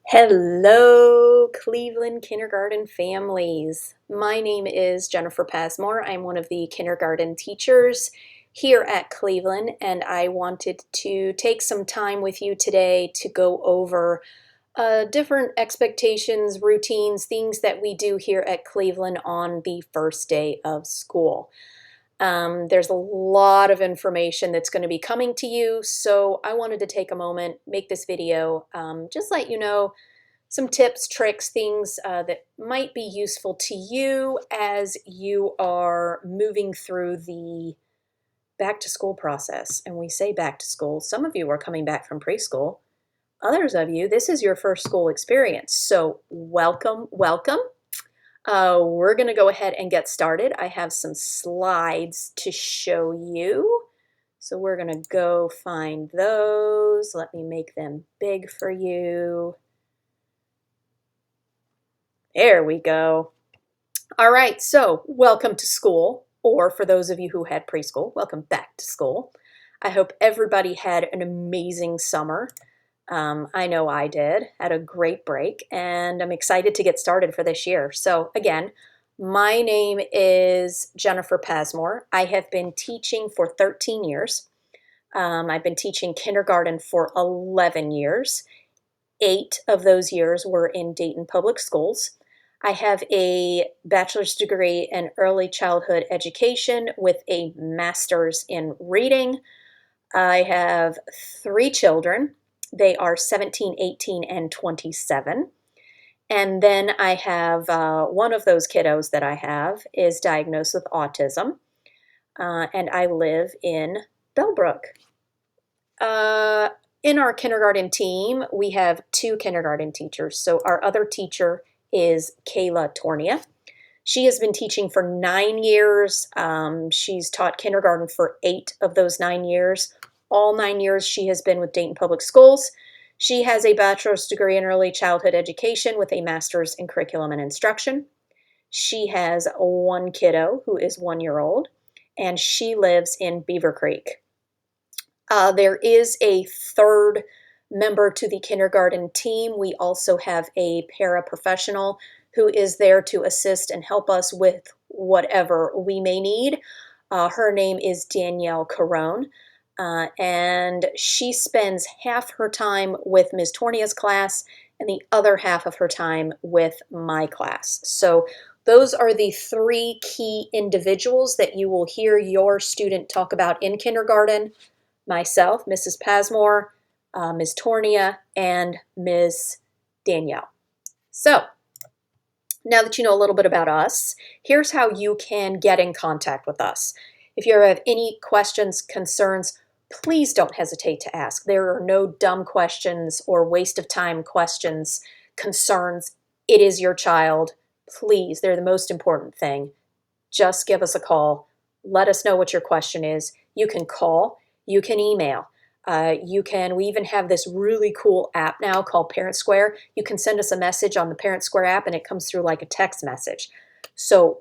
Hello, Cleveland kindergarten families. My name is Jennifer Pasmore. I'm one of the kindergarten teachers here at Cleveland, and I wanted to take some time with you today to go over different expectations, routines, things that we do here at Cleveland on the first day of school. There's a lot of information that's going to be coming to you, so I wanted to take a moment, make this video, just let you know some tips, tricks, things that might be useful to you as you are moving through the back to school process. And we say back to school, some of you are coming back from preschool. Others of you, this is your first school experience. So welcome, welcome. We're going to go ahead and get started. I have some slides to show you. So we're going to go find those. Let me make them big for you. There we go. All right, so welcome to school, or for those of you who had preschool, welcome back to school. I hope everybody had an amazing summer. I know I did, had a great break, and I'm excited to get started for this year. So again, my name is Jennifer Pasmore. I have been teaching for 13 years. I've been teaching kindergarten for 11 years. 8 of those years were in Dayton Public Schools. I have a bachelor's degree in early childhood education with a master's in reading. I have 3 children. They are 17, 18, and 27. And then I have one of those kiddos that I have is diagnosed with autism, and I live in Bellbrook. In our kindergarten team, we have 2 kindergarten teachers. So our other teacher is Kayla Tornia. She has been teaching for 9 years. She's taught kindergarten for 8 of those 9 years. All 9 years she has been with Dayton Public Schools. She has a bachelor's degree in early childhood education with a master's in curriculum and instruction. She has 1 kiddo who is 1 year old, and she lives in Beaver Creek. There is a third member to the kindergarten team. We also have a paraprofessional who is there to assist and help us with whatever we may need. Her name is Danielle Carone, and she spends half her time with Ms. Tornia's class and the other half of her time with my class. So those are the 3 key individuals that you will hear your student talk about in kindergarten: myself, Mrs. Pasmore, Ms. Tornia, and Ms. Danielle. So now that you know a little bit about us, here's how you can get in contact with us. If you have any questions, concerns, please don't hesitate to ask. There are no dumb questions or waste of time questions, concerns. It is your child. Please, they're the most important thing. Just give us a call. Let us know what your question is. You can call, you can email. We even have this really cool app now called Parent Square. You can send us a message on the Parent Square app and it comes through like a text message. So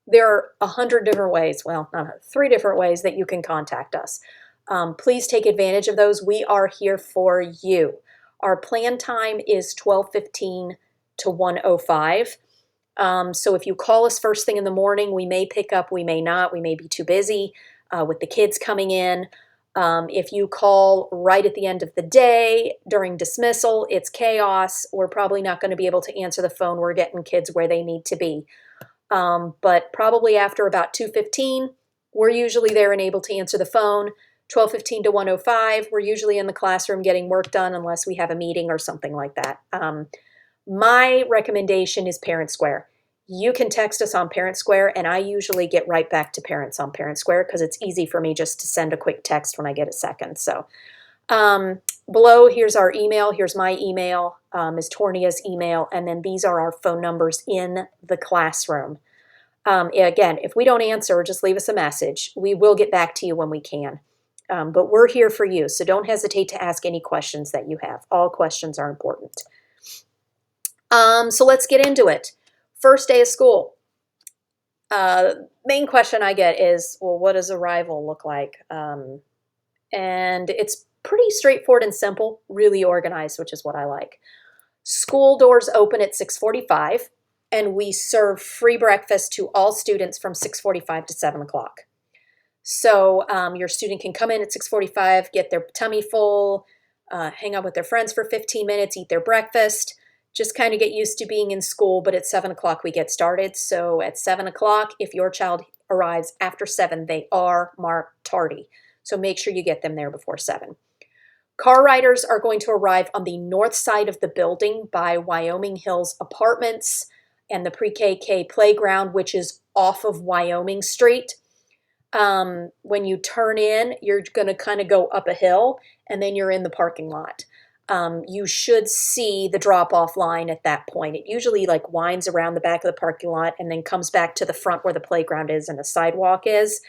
there are 100 different ways, well, not 3 different ways that you can contact us. Please take advantage of those. We are here for you. Our plan time is 12:15 to 1:05. So if you call us first thing in the morning, we may pick up, we may not, we may be too busy with the kids coming in. If you call right at the end of the day during dismissal, it's chaos. We're probably not going to be able to answer the phone. We're getting kids where they need to be. But probably after about 2:15, we're usually there and able to answer the phone. 12:15 to 1:05, we're usually in the classroom getting work done unless we have a meeting or something like that. My recommendation is Parent Square. You can text us on Parent Square, and I usually get right back to parents on Parent Square because it's easy for me just to send a quick text when I get a second. So below, here's our email. Here's my email, Ms. Tornia's email, and then these are our phone numbers in the classroom. Again, if we don't answer, just leave us a message. We will get back to you when we can. But we're here for you, so don't hesitate to ask any questions that you have. All questions are important. So let's get into it. First day of school. Main question I get is, well, what does arrival look like? And it's pretty straightforward and simple, really organized, which is what I like. School doors open at 6:45, and we serve free breakfast to all students from 6:45 to 7 o'clock. So your student can come in at 6:45, get their tummy full, hang out with their friends for 15 minutes, eat their breakfast, just kind of get used to being in school. But at 7 o'clock, we get started. So at 7 o'clock, if your child arrives after 7, they are marked tardy. So make sure you get them there before 7. Car riders are going to arrive on the north side of the building by Wyoming Hills Apartments and the pre-K playground, which is off of Wyoming Street. When you turn in, you're going to kind of go up a hill and then you're in the parking lot. You should see the drop-off line at that point. It usually like winds around the back of the parking lot and then comes back to the front where the playground is and the sidewalk is.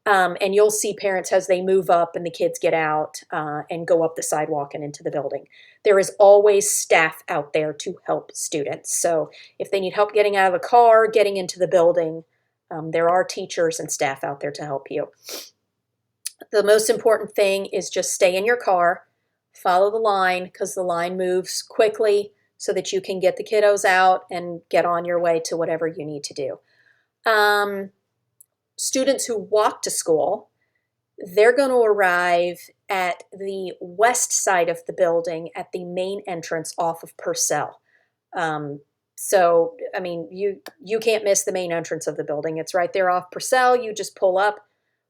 And you'll see parents as they move up and the kids get out and go up the sidewalk and into the building. There is always staff out there to help students. So if they need help getting out of the car, getting into the building, there are teachers and staff out there to help you. The most important thing is just stay in your car, follow the line because the line moves quickly so that you can get the kiddos out and get on your way to whatever you need to do. Students who walk to school, they're going to arrive at the west side of the building at the main entrance off of Purcell. So, I mean, you can't miss the main entrance of the building. It's right there off Purcell. You just pull up,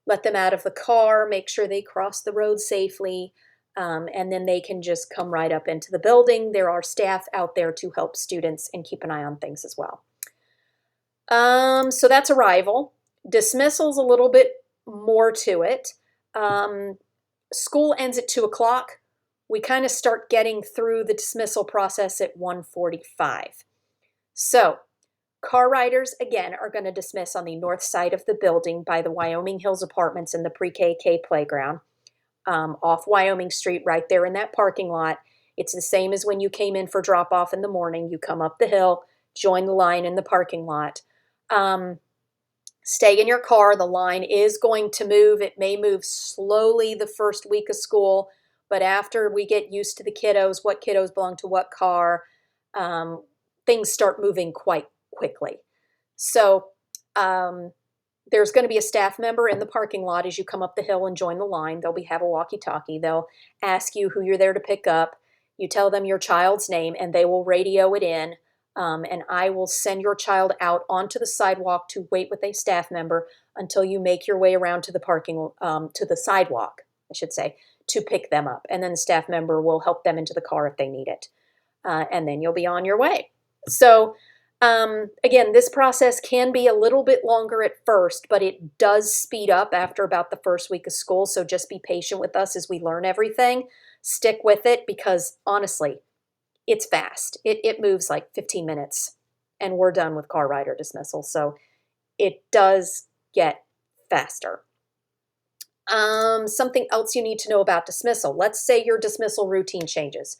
let them out of the car, make sure they cross the road safely, and then they can just come right up into the building. There are staff out there to help students and keep an eye on things as well. So that's arrival. Dismissal's a little bit more to it. School ends at 2 o'clock. We kind of start getting through the dismissal process at 1:45. So car riders, again, are going to dismiss on the north side of the building by the Wyoming Hills Apartments and the pre-K playground, off Wyoming Street, right there in that parking lot. It's the same as when you came in for drop-off in the morning. You come up the hill, join the line in the parking lot. Stay in your car. The line is going to move. It may move slowly the first week of school, but after we get used to the kiddos, what kiddos belong to what car, things start moving quite quickly. So there's going to be a staff member in the parking lot as you come up the hill and join the line. They'll have a walkie-talkie. They'll ask you who you're there to pick up. You tell them your child's name, and they will radio it in. And I will send your child out onto the sidewalk to wait with a staff member until you make your way around to the sidewalk, I should say, to pick them up. And then the staff member will help them into the car if they need it. And then you'll be on your way. So again, this process can be a little bit longer at first, but it does speed up after about the first week of school. So just be patient with us as we learn everything. Stick with it because honestly, it's fast. It moves like 15 minutes and we're done with car rider dismissal. So it does get faster. Something else you need to know about dismissal. Let's say your dismissal routine changes.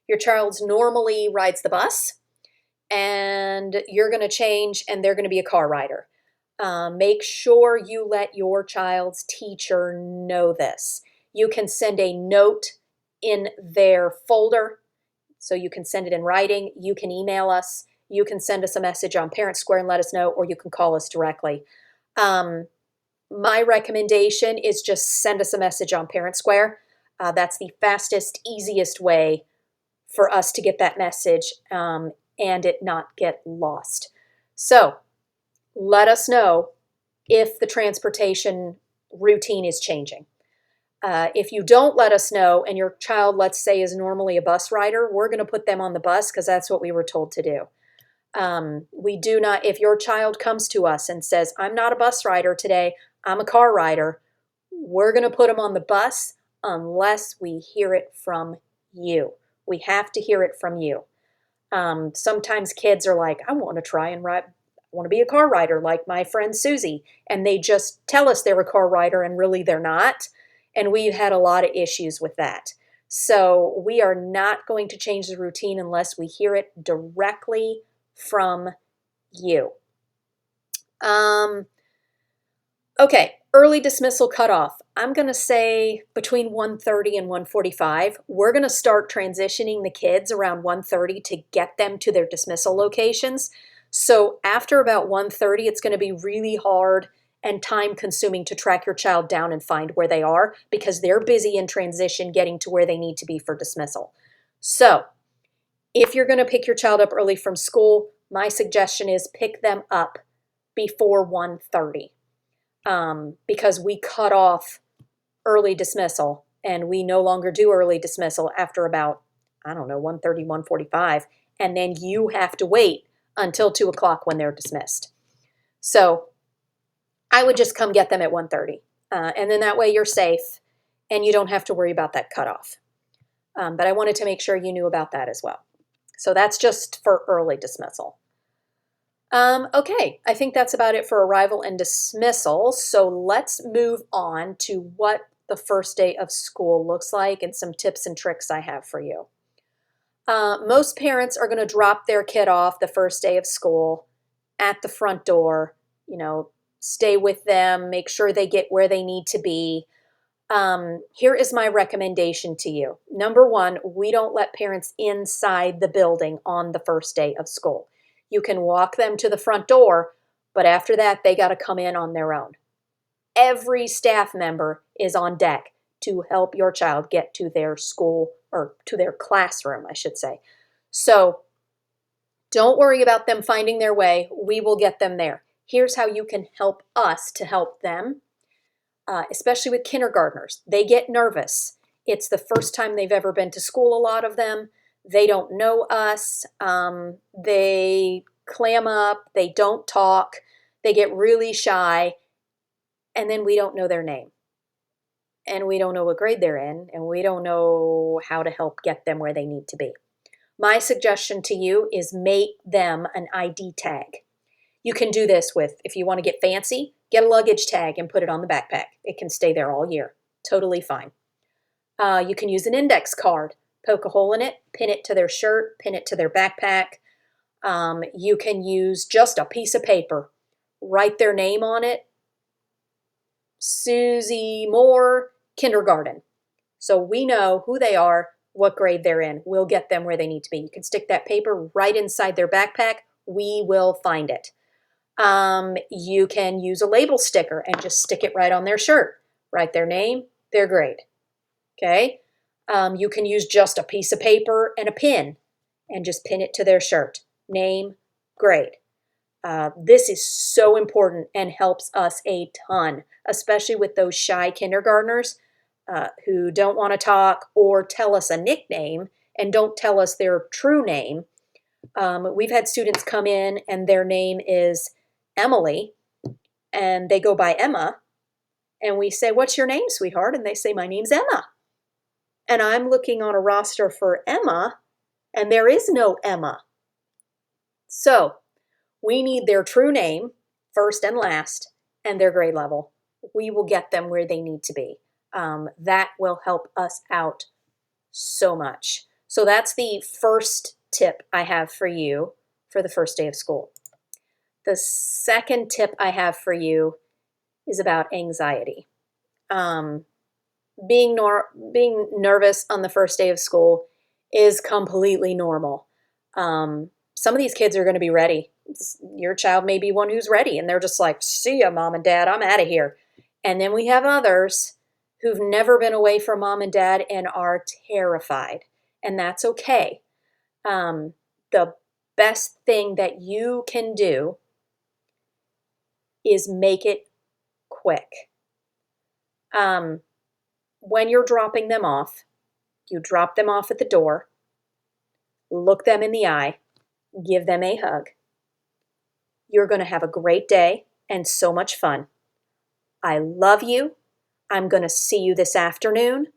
Your child normally rides the bus and you're going to change and they're going to be a car rider. Make sure you let your child's teacher know this. You can send a note in their folder. So you can send it in writing, you can email us, you can send us a message on Parent Square and let us know, or you can call us directly. My recommendation is just send us a message on Parent Square. That's the fastest, easiest way for us to get that message and it not get lost. So let us know if the transportation routine is changing. If you don't let us know and your child, let's say, is normally a bus rider, we're going to put them on the bus because that's what we were told to do. We do not, if your child comes to us and says, I'm not a bus rider today, I'm a car rider, we're going to put them on the bus unless we hear it from you. We have to hear it from you. Sometimes kids are like, I want to try and ride, I want to be a car rider like my friend Susie. And they just tell us they're a car rider and really they're not. And we've had a lot of issues with that. So we are not going to change the routine unless we hear it directly from you. Okay, early dismissal cutoff. I'm going to say between 1:30 and 1:45. We're going to start transitioning the kids around 1:30 to get them to their dismissal locations. So after about 1:30, it's going to be really hard and time consuming to track your child down and find where they are because they're busy in transition getting to where they need to be for dismissal. So if you're going to pick your child up early from school, my suggestion is pick them up before 1:30, because we cut off early dismissal and we no longer do early dismissal after about, I don't know, 1:30, 1:45, and then you have to wait until 2 o'clock when they're dismissed. So I would just come get them at 1:30, and then that way you're safe and you don't have to worry about that cutoff. But I wanted to make sure you knew about that as well. So that's just for early dismissal. Okay, I think that's about it for arrival and dismissal. So let's move on to what the first day of school looks like and some tips and tricks I have for you. Most parents are going to drop their kid off the first day of school at the front door, stay with them, make sure they get where they need to be. Here is my recommendation to you. Number one, we don't let parents inside the building on the first day of school. You can walk them to the front door, but after that, they got to come in on their own. Every staff member is on deck to help your child get to their school or to their classroom, I should say. So don't worry about them finding their way. We will get them there. Here's how you can help us to help them. Especially with kindergartners. They get nervous. It's the first time they've ever been to school, a lot of them. They don't know us. They clam up. They don't talk. They get really shy. And then we don't know their name. And we don't know what grade they're in. And we don't know how to help get them where they need to be. My suggestion to you is make them an ID tag. You can do this with, if you want to get fancy, get a luggage tag and put it on the backpack. It can stay there all year. Totally fine. You can use an index card, poke a hole in it, pin it to their shirt, pin it to their backpack. You can use just a piece of paper, write their name on it. Susie Moore, kindergarten. So we know who they are, what grade they're in. We'll get them where they need to be. You can stick that paper right inside their backpack. We will find it. You can use a label sticker and just stick it right on their shirt. Write their name, their grade. Okay? You can use just a piece of paper and a pin and just pin it to their shirt. Name, grade. This is so important and helps us a ton, especially with those shy kindergartners who don't want to talk or tell us a nickname and don't tell us their true name. We've had students come in and their name is Emily, and they go by Emma, and we say, "What's your name, sweetheart?" And they say, "My name's Emma." And I'm looking on a roster for Emma, and there is no Emma. So we need their true name, first and last, and their grade level. We will get them where they need to be. That will help us out so much. So that's the first tip I have for you for the first day of school. The second tip I have for you is about anxiety. Being nervous on the first day of school is completely normal. Some of these kids are going to be ready. Your child may be one who's ready, and they're just like, "See ya, mom and dad, I'm out of here." And then we have others who've never been away from mom and dad and are terrified, and that's okay. The best thing that you can do is make it quick. When you're dropping them off, you drop them off at the door, look them in the eye, give them a hug. You're going to have a great day and so much fun. I love you. I'm going to see you this afternoon.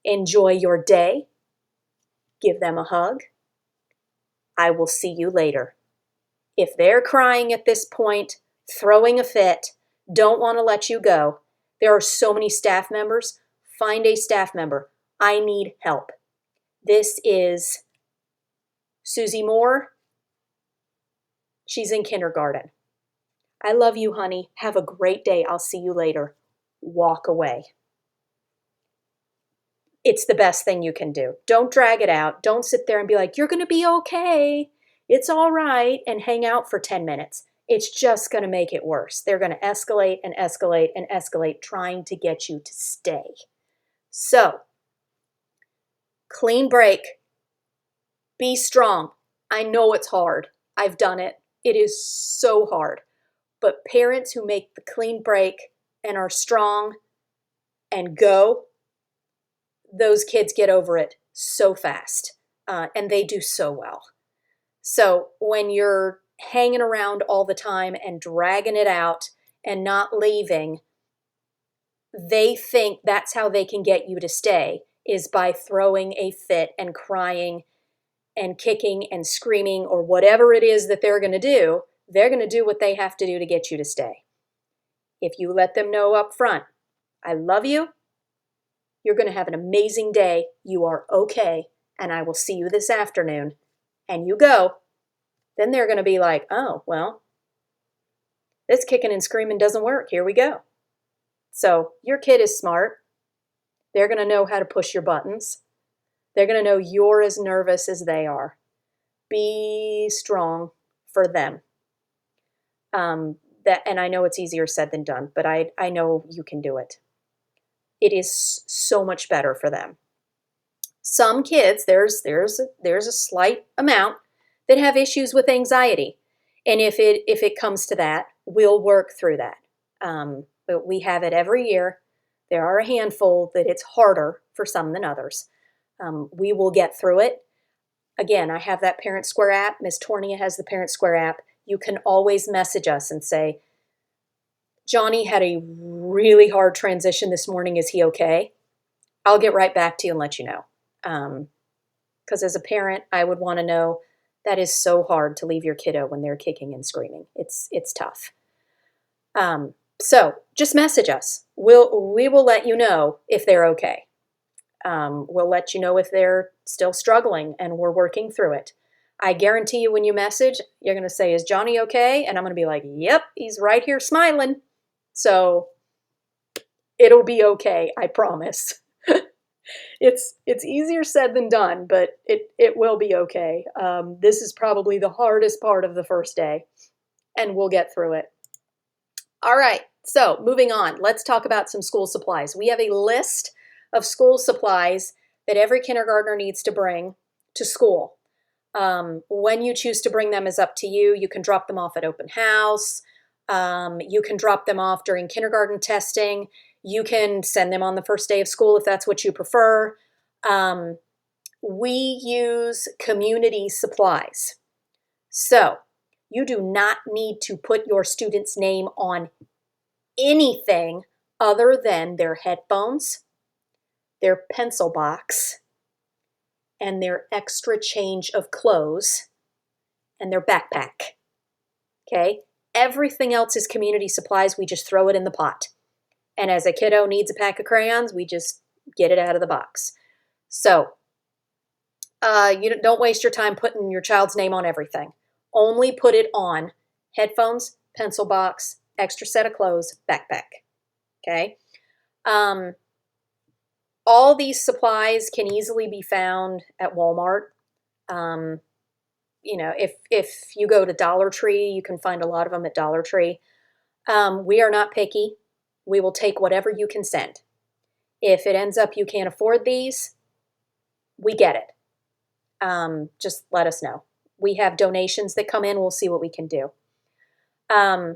Enjoy your day. Give them a hug. I will see you later. If they're crying at this point, throwing a fit, don't want to let you go, there are so many staff members. Find a staff member. I need help. This is Susie Moore. She's in kindergarten. I love you, honey. Have a great day. I'll see you later. Walk away. It's the best thing you can do. Don't drag it out. Don't sit there and be like, you're going to be okay. It's all right. And hang out for 10 minutes. It's just going to make it worse. They're going to escalate and escalate and escalate, trying to get you to stay. So, clean break. Be strong. I know it's hard. I've done it. It is so hard. But parents who make the clean break and are strong and go, those kids get over it so fast, and they do so well. So when you're hanging around all the time and dragging it out and not leaving, they think that's how they can get you to stay, is by throwing a fit and crying and kicking and screaming, or whatever it is that they're going to do. They're going to do what they have to do to get you to stay. If you let them know up front, I love you, you're going to have an amazing day, you are okay, and I will see you this afternoon, and you go, then they're going to be like, oh, well, this kicking and screaming doesn't work. Here we go. So your kid is smart. They're going to know how to push your buttons. They're going to know you're as nervous as they are. Be strong for them. And I know it's easier said than done, but I know you can do it. It is so much better for them. Some kids, there's a slight amount that have issues with anxiety, and if it comes to that, we'll work through that. But we have it every year. There are a handful that it's harder for some than others. We will get through it. Again, I have that Parent Square app. Ms. Tornia has the Parent Square app. You can always message us and say, Johnny had a really hard transition this morning. Is he okay? I'll get right back to you and let you know. Because as a parent, I would want to know. That is so hard to leave your kiddo when they're kicking and screaming. It's tough. So just message us. We will let you know if they're okay. We'll let you know if they're still struggling, and we're working through it. I guarantee you, when you message, you're going to say, is Johnny okay? And I'm going to be like, yep, he's right here smiling. So it'll be okay, I promise. It's easier said than done, but it will be okay. This is probably the hardest part of the first day, and we'll get through it. All right, so moving on, let's talk about some school supplies. We have a list of school supplies that every kindergartner needs to bring to school. When you choose to bring them is up to you. You can drop them off at open house. You can drop them off during kindergarten testing. You can send them on the first day of school if that's what you prefer. We use community supplies. So you do not need to put your student's name on anything other than their headphones, their pencil box, and their extra change of clothes, and their backpack. Okay? Everything else is community supplies. We just throw it in the pot. And as a kiddo needs a pack of crayons, we just get it out of the box. So you don't waste your time putting your child's name on everything. Only put it on headphones, pencil box, extra set of clothes, backpack. Okay? All these supplies can easily be found at Walmart. If you go to Dollar Tree, you can find a lot of them at Dollar Tree. We are not picky. We will take whatever you can send. If it ends up you can't afford these, we get it. Just let us know. We have donations that come in. We'll see what we can do. I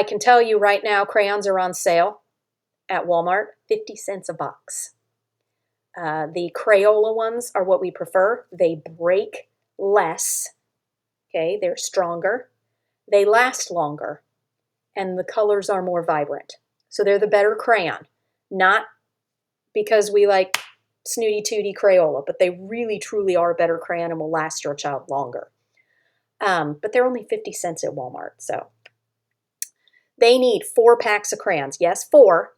can tell you right now, crayons are on sale at Walmart, 50 cents a box. The Crayola ones are what we prefer. They break less. Okay, they're stronger. They last longer. And the colors are more vibrant. So they're the better crayon. Not because we like snooty tooty Crayola, but they really truly are a better crayon and will last your child longer. But they're only 50 cents at Walmart. So they need 4 packs of crayons. Yes, 4.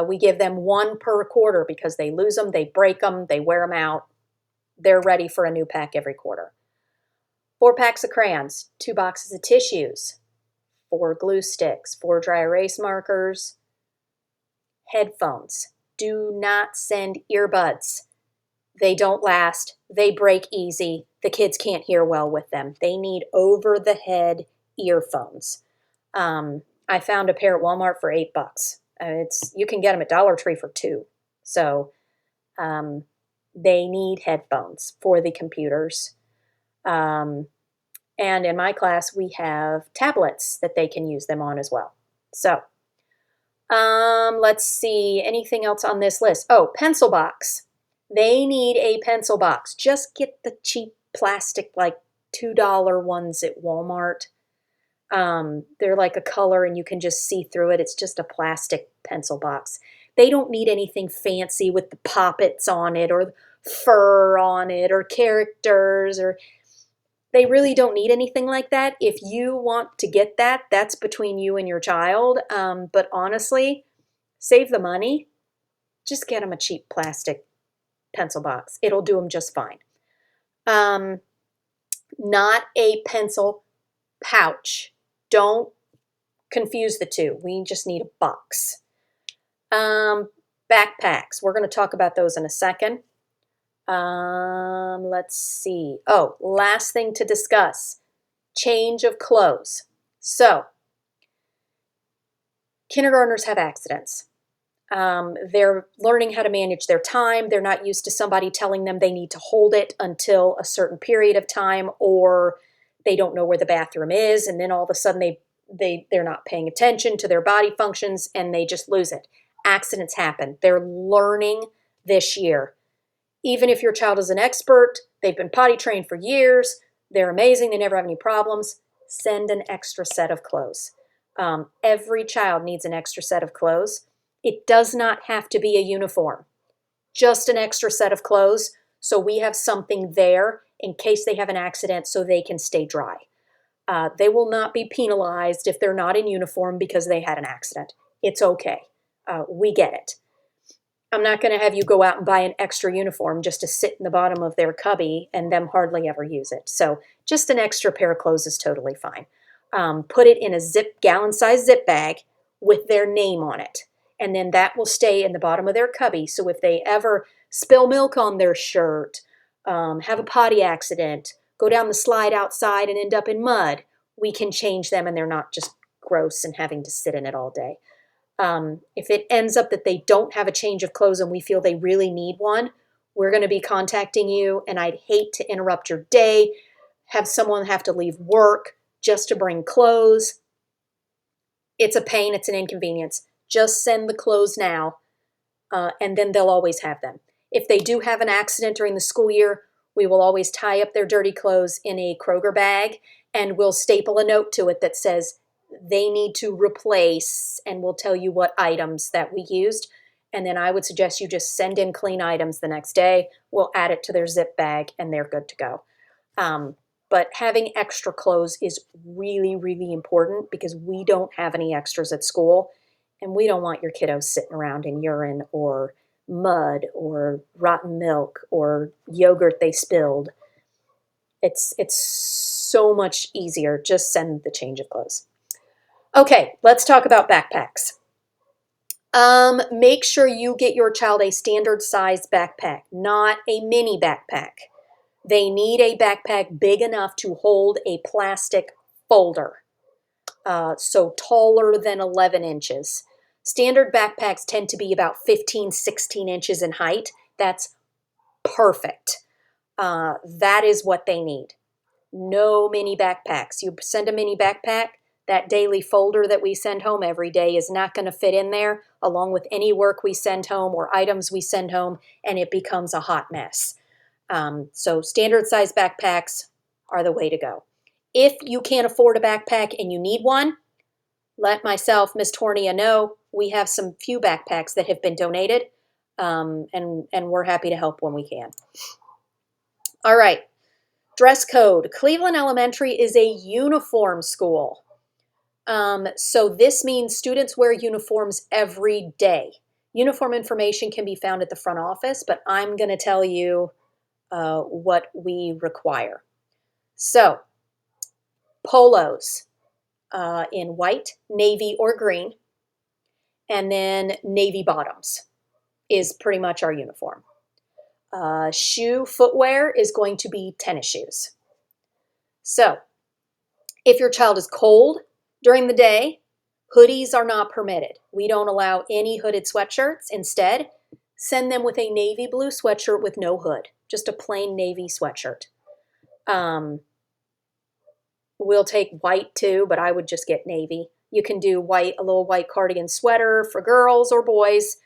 We give them 1 per quarter because they lose them, they break them, they wear them out. They're ready for a new pack every quarter. 4 packs of crayons, 2 boxes of tissues, 4 glue sticks, 4 dry erase markers, headphones. Do not send earbuds. They don't last. They break easy. The kids can't hear well with them. They need over-the-head earphones. I found a pair at Walmart for $8. You can get them at Dollar Tree for 2. So they need headphones for the computers. And in my class, we have tablets that they can use them on as well. So let's see, anything else on this list? Oh, pencil box. They need a pencil box. Just get the cheap plastic, like $2 ones at Walmart. They're like a color and you can just see through it. It's just a plastic pencil box. They don't need anything fancy with the poppets on it or fur on it or characters, or they really don't need anything like that. If you want to get that, that's between you and your child. But honestly, save the money. Just get them a cheap plastic pencil box. It'll do them just fine. Not a pencil pouch. Don't confuse the two. We just need a box. Backpacks. We're going to talk about those in a second. Let's see. Oh, last thing to discuss. Change of clothes. So, kindergartners have accidents. They're learning how to manage their time. They're not used to somebody telling them they need to hold it until a certain period of time, or they don't know where the bathroom is, and then all of a sudden they're not paying attention to their body functions and they just lose it. Accidents happen. They're learning this year. Even if your child is an expert, they've been potty trained for years, they're amazing, they never have any problems, send an extra set of clothes. Every child needs an extra set of clothes. It does not have to be a uniform, just an extra set of clothes so we have something there in case they have an accident so they can stay dry. They will not be penalized if they're not in uniform because they had an accident. It's okay. We get it. I'm not going to have you go out and buy an extra uniform just to sit in the bottom of their cubby and them hardly ever use it. So just an extra pair of clothes is totally fine. Put it in a gallon-sized zip bag with their name on it. And then that will stay in the bottom of their cubby. So if they ever spill milk on their shirt, have a potty accident, go down the slide outside and end up in mud, we can change them and they're not just gross and having to sit in it all day. If it ends up that they don't have a change of clothes and we feel they really need one, we're going to be contacting you, and I'd hate to interrupt your day, have someone have to leave work just to bring clothes. It's a pain, it's an inconvenience. Just send the clothes now, and then they'll always have them. If they do have an accident during the school year, we will always tie up their dirty clothes in a Kroger bag, and we'll staple a note to it that says they need to replace, and we'll tell you what items that we used. And then I would suggest you just send in clean items the next day. We'll add it to their zip bag, and they're good to go. But having extra clothes is really, really important because we don't have any extras at school, and we don't want your kiddos sitting around in urine or mud or rotten milk or yogurt they spilled. It's so much easier. Just send the change of clothes. Okay, let's talk about backpacks. Make sure you get your child a standard size backpack, not a mini backpack. They need a backpack big enough to hold a plastic folder, so taller than 11 inches. Standard backpacks tend to be about 15, 16 inches in height. That's perfect. That is what they need. No mini backpacks. You send a mini backpack, that daily folder that we send home every day is not going to fit in there along with any work we send home or items we send home, and it becomes a hot mess. So standard size backpacks are the way to go. If you can't afford a backpack and you need one, let myself, Ms. Tornia, know. We have some few backpacks that have been donated, and we're happy to help when we can. All right, dress code. Cleveland Elementary is a uniform school. So this means students wear uniforms every day. Uniform information can be found at the front office, but I'm going to tell you what we require. So, polos. in white, navy, or green, and then navy bottoms is pretty much our uniform. Footwear is going to be tennis shoes. So if your child is cold during the day, hoodies are not permitted. We don't allow any hooded sweatshirts. Instead, send them with a navy blue sweatshirt with no hood, just a plain navy sweatshirt. We'll take white too, but I would just get navy. You can do white, a little white cardigan sweater for girls or boys.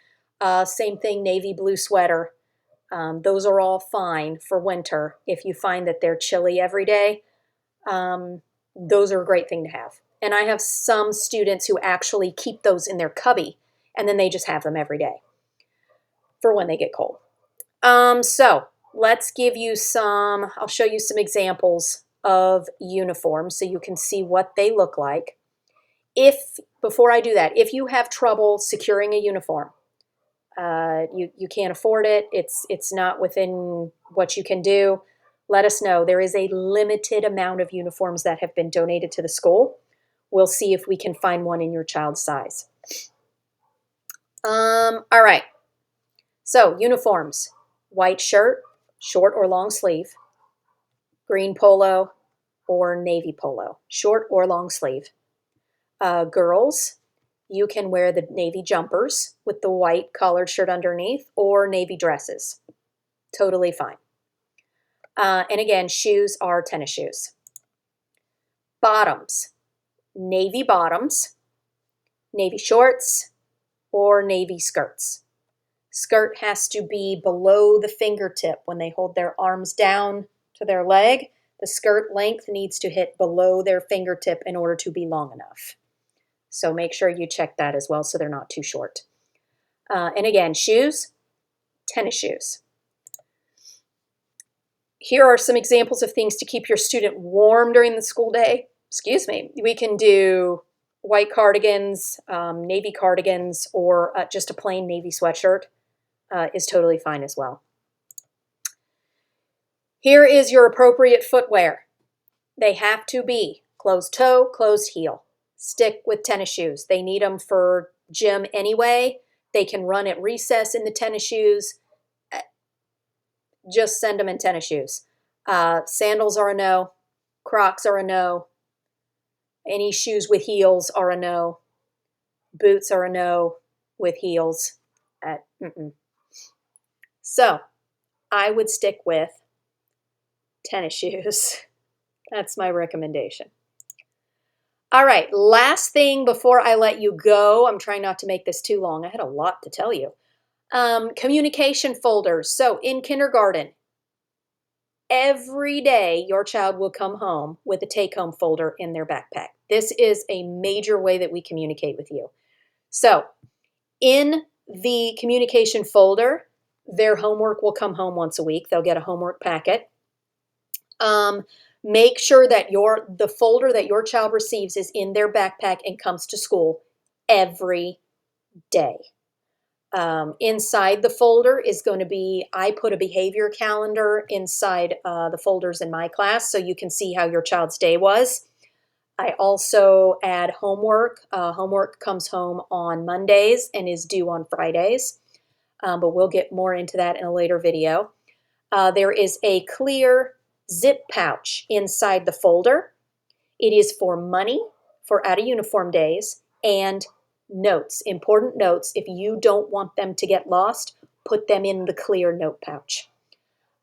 Same thing, navy blue sweater. Those are all fine for winter. If you find that they're chilly every day, those are a great thing to have. And I have some students who actually keep those in their cubby, and then they just have them every day for when they get cold. So let's give you I'll show you some examples of uniforms so you can see what they look like. Before I do that, if you have trouble securing a uniform, you can't afford it, it's not within what you can do, let us know. There is a limited amount of uniforms that have been donated to the school. We'll see if we can find one in your child's size. All right. So uniforms, white shirt, short or long sleeve, green polo or navy polo, short or long sleeve. Girls, you can wear the navy jumpers with the white collared shirt underneath or navy dresses. Totally fine. And again, shoes are tennis shoes. Bottoms, navy bottoms, navy shorts, or navy skirts. Skirt has to be below the fingertip when they hold their arms down to their leg. The skirt length needs to hit below their fingertip in order to be long enough. So make sure you check that as well so they're not too short. And again, shoes, tennis shoes. Here are some examples of things to keep your student warm during the school day. Excuse me. We can do white cardigans, navy cardigans, or just a plain navy sweatshirt is totally fine as well. Here is your appropriate footwear. They have to be closed toe, closed heel. Stick with tennis shoes. They need them for gym anyway. They can run at recess in the tennis shoes. Just send them in tennis shoes. Sandals are a no. Crocs are a no. Any shoes with heels are a no. Boots are a no with heels. So I would stick with tennis shoes. That's my recommendation. All right, last thing before I let you go. I'm trying not to make this too long. I had a lot to tell you. Communication folders. So in kindergarten, every day your child will come home with a take-home folder in their backpack. This is a major way that we communicate with you. So in the communication folder, their homework will come home once a week. They'll get a homework packet. Make sure that the folder that your child receives is in their backpack and comes to school every day. Inside the folder is going to be, I put a behavior calendar inside the folders in my class so you can see how your child's day was. I also add homework. Homework comes home on Mondays and is due on Fridays, but we'll get more into that in a later video. There is a clear zip pouch inside the folder. It is for money, for out of uniform days, and notes, important notes. If you don't want them to get lost, put them in the clear note pouch.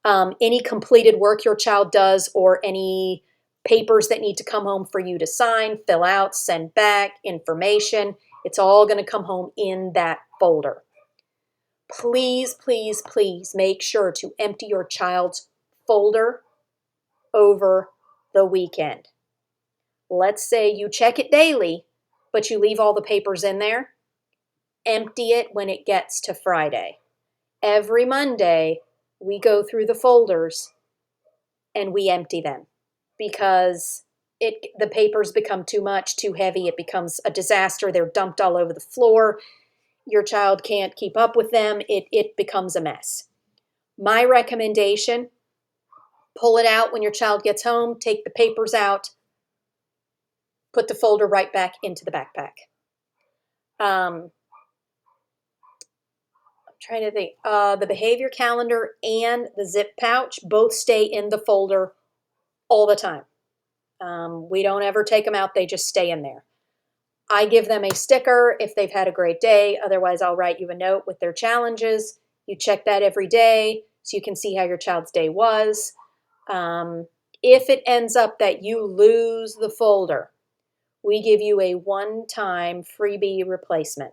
Any completed work your child does or any papers that need to come home for you to sign, fill out, send back, information, it's all going to come home in that folder. Please, please, please make sure to empty your child's folder over the weekend. Let's say you check it daily, but you leave all the papers in there. Empty it when it gets to Friday. Every Monday, we go through the folders and we empty them because the papers become too much, too heavy. It becomes a disaster. They're dumped all over the floor. Your child can't keep up with them. It becomes a mess. My recommendation, pull it out when your child gets home, take the papers out, put the folder right back into the backpack. I'm trying to think. The behavior calendar and the zip pouch both stay in the folder all the time. We don't ever take them out. They just stay in there. I give them a sticker if they've had a great day. Otherwise, I'll write you a note with their challenges. You check that every day so you can see how your child's day was. If it ends up that you lose the folder, we give you a one-time freebie replacement.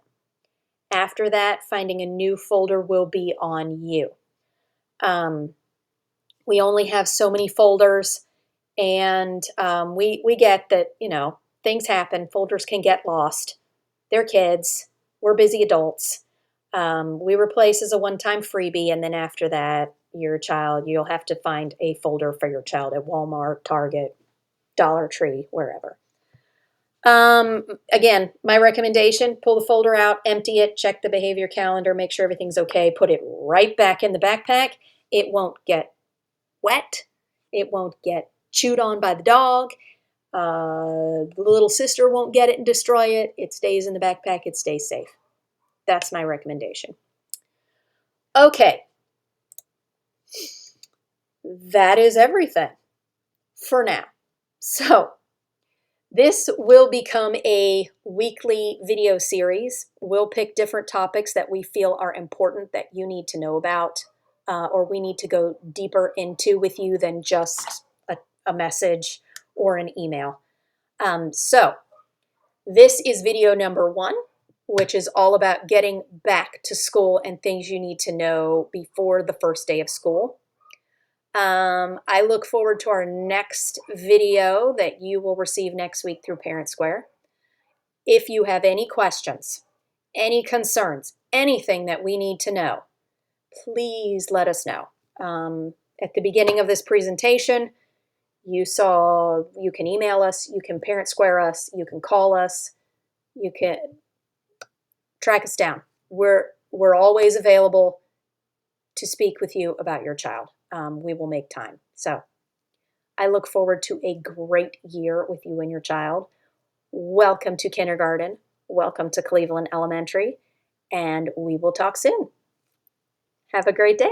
After that, finding a new folder will be on you. We only have so many folders, and we get that, things happen. Folders can get lost. They're kids. We're busy adults. We replace as a one-time freebie, and then after that, you'll have to find a folder for your child at Walmart, Target, Dollar Tree, wherever. Again, my recommendation, pull the folder out, empty it, check the behavior calendar, make sure everything's okay, put it right back in the backpack. It won't get wet. It won't get chewed on by the dog. The little sister won't get it and destroy it. It stays in the backpack. It stays safe. That's my recommendation. Okay. That is everything for now. So this will become a weekly video series. We'll pick different topics that we feel are important that you need to know about, or we need to go deeper into with you than just a message or an email. So this is video number 1, which is all about getting back to school and things you need to know before the first day of school. I look forward to our next video that you will receive next week through Parent Square. If you have any questions, any concerns, anything that we need to know, please let us know. At the beginning of this presentation, you saw you can email us, you can Parent Square us, you can call us, you can track us down. We're always available to speak with you about your child. We will make time. So I look forward to a great year with you and your child. Welcome to kindergarten. Welcome to Cleveland Elementary. And we will talk soon. Have a great day.